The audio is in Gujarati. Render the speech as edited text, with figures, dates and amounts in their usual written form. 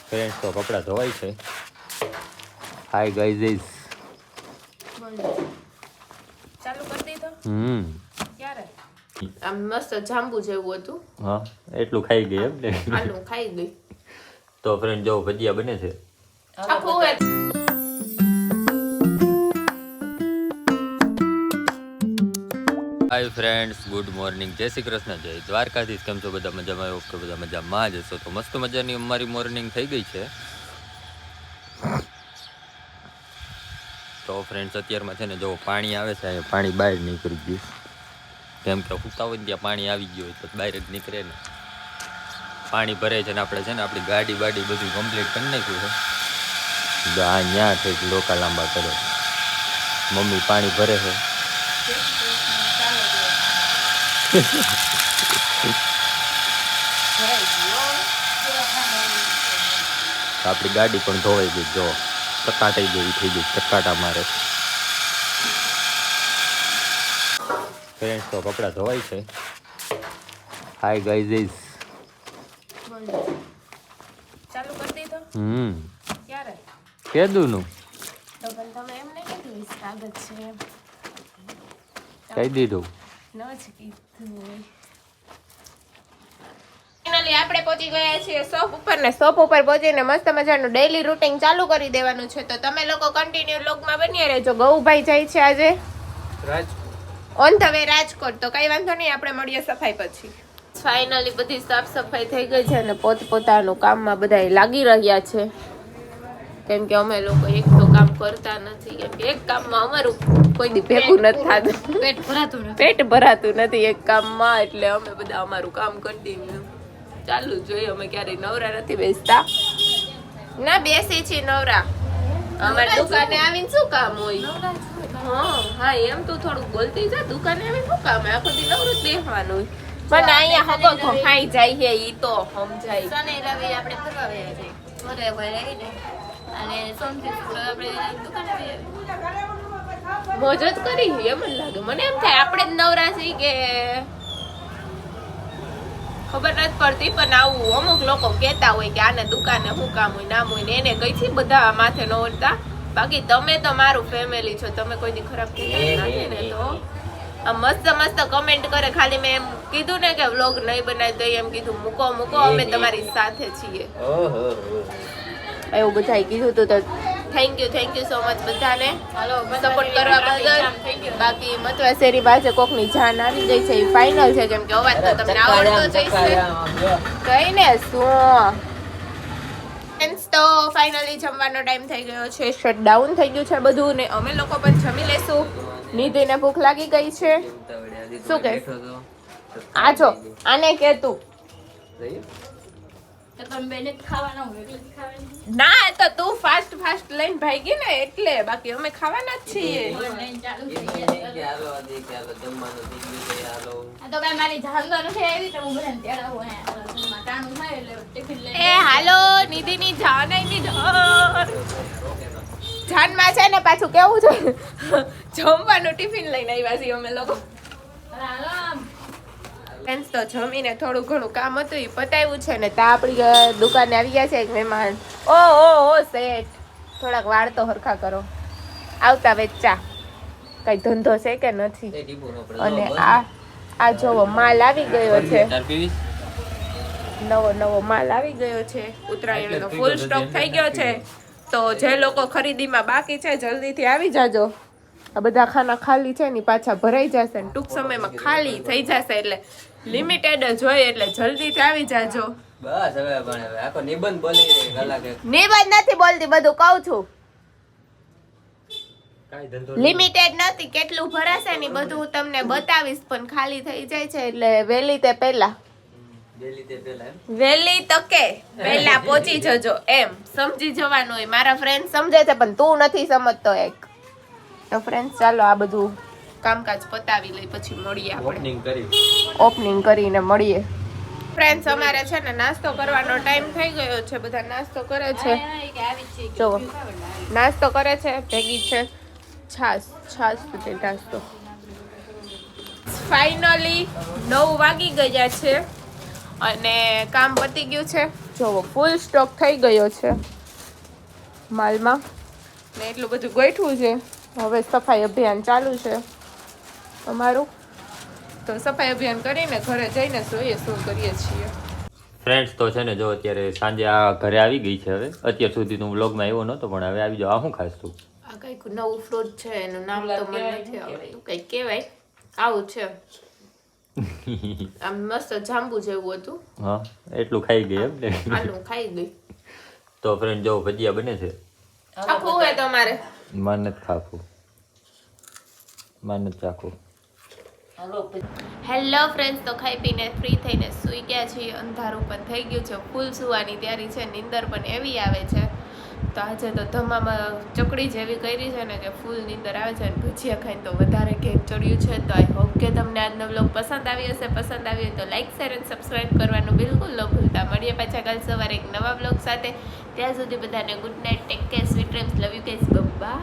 ફ્રેન્ડ્સ તો કપડાં ધોવાય છે. Hi guys. ચાલુ કરી દીધો. ક્યારે? આમ મસ્ત જાંબુ જેવું હતું. હા, એટલું ખાઈ ગઈ એમ ને? આલું ખાઈ ગઈ. તો ફ્રેન્ડ જો ભજીયા બને છે. હાય ફ્રેન્ડ્સ, ગુડ મોર્નિંગ, જય શ્રી કૃષ્ણ, જય દ્વારકાધીશ. કેમ છો બધા? મજામાં? ઓકે, બધા મજામાં જ હશો. તો મસ્ત મજાની અમારી મોર્નિંગ થઈ ગઈ છે. તો ફ્રેન્ડ્સ અત્યારમાં છે ને જો પાણી આવે છે, અહીંયા પાણી બહાર નીકળી ગયું. કેમ કે સૂતા હોય ને ત્યાં પાણી આવી ગયું હોય તો બહાર જ નીકળે ને. પાણી ભરે છે ને આપણે છે ને આપણી ગાડી બાડી બધું કમ્પ્લીટ કરી નાખ્યું છે. અહીંયા છે લોકા લાંબા કરે. મમ્મી પાણી ભરે છે. આપણી ગાડી પણ ધોવાઈ ગઈ. જો ચકાટાઈ જેવી થઈ ગઈ, ચકાટા મારે. ફ્રેન્ડ્સ તો કપડાં ધોવાય છે. Hi guys. ચાલુ કરી દીધો. ક્યારે? કેદુનું તો પણ તમે એમ નહીં કીધું સ્વાગત છે એમ. કહી દીધું. ન જ કીધું. ફાઇનલી આપણે પહોંચી ગયા છીએ શોપ ઉપર ને શોપ ઉપર પહોંચીને મસ્ત મજાનું ડેઈલી રૂટીન ચાલુ કરી દેવાનું છે. તો તમે લોકો કન્ટિન્યુ વ્લોગમાં બન્યા રહેજો. ગૌભાઈ જાય છે આજે ઓન ધ વે રાજકોટ. તો કઈ વાંધો નહીં, આપણે મળીએ સફાઈ પછી. ફાઇનલી બધી સાફ સફાઈ થઈ ગઈ છે અને પોતપોતાનું કામમાં બધા લાગી રહ્યા છે. કેમ કે અમે લોકો એક તો કામ કરતા નથી. કેમ કે એક કામમાં અમારું કોઈ દી ભેગું નથી થતું. પેટ ભરાતું નથી એક કામમાં. એટલે અમે બધા અમારું કામ કન્ટિન્યુ ચાલુ જોઈએ. અમે ક્યારેય નવરા નથી બેસતા. ના બેસી છીએ નવરા. અમારી દુકાને આવીને શું કામ હોય? હા એમ તું થોડુંક બોલતી જા. દુકાને આવીને શું કામ હોય? આખો દી નવરું જ બેસવાનું હોય. પણ અહીંયા હગો ખાઈ જાય છે ઈ તો સમજાય. શનિ રવિ આપણે ફરવા ગયા છે. ઘરે રહીને અને સોમથી આપણે દુકાને મોજ જ કરી એમ જ લાગે મને. એમ થાય આપણે જ નવરા છીએ કે ખબર નથી પડતી. પણ આવું અમુક લોકો કહેતા હોય કે આને દુકાને શું કામ હોય નામ હોય ને એને કઈથી બધા માથે ન ઓળતા. બાકી તમે તો મારું ફેમિલી છો. તમે કોઈ દી ખરાબ કહેતા નથી ને. તો આ મસ્ત મસ્ત કમેન્ટ કરે. ખાલી મેં એમ કીધું ને કે વ્લોગ નહીં બનાવી દઈએ એમ કીધું મૂકો મૂકો અમે તમારી સાથે છીએ એવું બધાએ કીધું હતું. તો થેન્ક યુ સો મચ બધાને સપોર્ટ કરવા બદલ. બાકી મતવા શેરી પાસે કોકની જાન આવી ગઈ છે એ ફાઇનલ છે. કેમ કે અવાજ તો તમને આવડતો જ હશે. કઈ ને શું તો ફાઇનલી જમવાનો ટાઈમ થઈ ગયો છે. શટડાઉન થઈ ગયું છે બધું ને અમે લોકો પણ જમી લેશું. નિધિને ભૂખ લાગી ગઈ છે. શું કે આ જો આને કે તું ના તો તું ફાસ્ટ લઈને ભાગી ને એટલે. બાકી અમે ખાવાના જ છીએ. એ હાલો નિધિની જાન આવી જાનમાં છે ને પાછું કેવું છે જમવાનું ટિફિન લઈને આવ્યા છીએ અમે લોકો. તો જમીને થોડું ઘણું કામ હતું એ પતાવ્યું છે ને. ત્યાં આપણી દુકાને આવી ગયા છે એક મહેમાન. ઓ શેઠ થોડાક વાળ તો હરખા કરો. આવતા વેચા કઈ ધંધો છે કે નથી? અને આ જોવો માલ આવી ગયો છે. નવો માલ આવી ગયો છે. ઉત્તરાયણનો ફૂલ સ્ટોક થઈ ગયો છે. તો જે લોકો ખરીદીમાં બાકી છે જલ્દીથી આવી જાજો. આ બધા ખાના ખાલી છે ને પાછા ભરાઈ જશે ને ટૂંક સમયમાં ખાલી થઈ જશે. એટલે લિમિટેડ જ હોય એટલે જલ્દીથી આવી જાજો. બસ હવે આખો નિબંધ બોલી કલાકે. નિબંધ નથી બોલતી, બધું કહું છું. લિમિટેડ નથી, કેટલું ભરાશે ને બધું તમને બતાવીશ. પણ ખાલી થઈ જાય છે એટલે વહેલી તકે પહેલા પહોંચી જજો એમ સમજી જવાનું હોય. મારા ફ્રેન્ડ સમજે છે પણ તું નથી સમજતો એક. તો ફ્રેન્ડ્સ ચાલો આ બધું કામકાજ પતાવી લઈ પછી મળીએ. આપણે ઓપનિંગ કરીને મળીએ. ફ્રેન્ડ્સ અમારે છે ને નાસ્તો કરવાનો ટાઈમ થઈ ગયો છે. બધા નાસ્તો કરે છે. જો નાસ્તો કરે છે. ભેગી છે છાશ નાસ્તો. ફાઇનલી 9 વાગી ગયા છે અને કામ પતી ગયું છે. જોવો ફૂલ સ્ટોક થઈ ગયો છે માલમાં ને એટલું બધું ગોઠવું છે. હવે સફાઈ અભિયાન ચાલુ છે અમારું, તો સફાઈ અભિયાન કરીને ઘરે જઈને જોઈએ શું કરીએ છીએ. ફ્રેન્ડ્સ તો છે ને જો અત્યારે સાંજે આ ઘરે આવી ગઈ છે. હવે અત્યાર સુધી હું વ્લોગમાં આવ્યો નહોતો, પણ હવે આવી જાવ. આ શું ખાસ તું? આ કંઈક નવું ફ્રૂટ છે, એનું નામ તો મને નથી આવડતું. કંઈક કહેવાય આવું છે. આમ મસ્ત જાંબુ જેવું હતું. હા, એટલું ખાઈ ગઈ એમ ને? આનું ખાઈ ગઈ. તો ફ્રેન્ડ જો ભજીયા બને છે. આખું હોય તમારે? માર નથી ખાવું, માર નથી ચાખવું. હેલો ફ્રેન્ડ્સ, તો ખાઈ પીને ફ્રી થઈને સૂઈ ગયા છીએ. અંધારું પણ થઈ ગયું છે, ફૂલ સુવાની તૈયારી છે. નીંદર પણ એવી આવે છે. તો આજે તો ધમામાં ચકડી જેવી કરી છે ને કે ફૂલ નીંદર આવે છે. અને ભજીયા ખાઈને તો વધારે ઘેર ચડ્યું છે. તો આઈ હોપ કે તમને આજનો વ્લોગ પસંદ આવી હશે. પસંદ આવી હોય તો લાઈક શેર અને સબસ્ક્રાઈબ કરવાનું બિલકુલ ન ભૂલતા. મળીએ પાછા કાલ સવારે એક નવા વ્લોગ સાથે. ત્યાં સુધી બધાને good night, take care, sweet dreams, love you guys, by.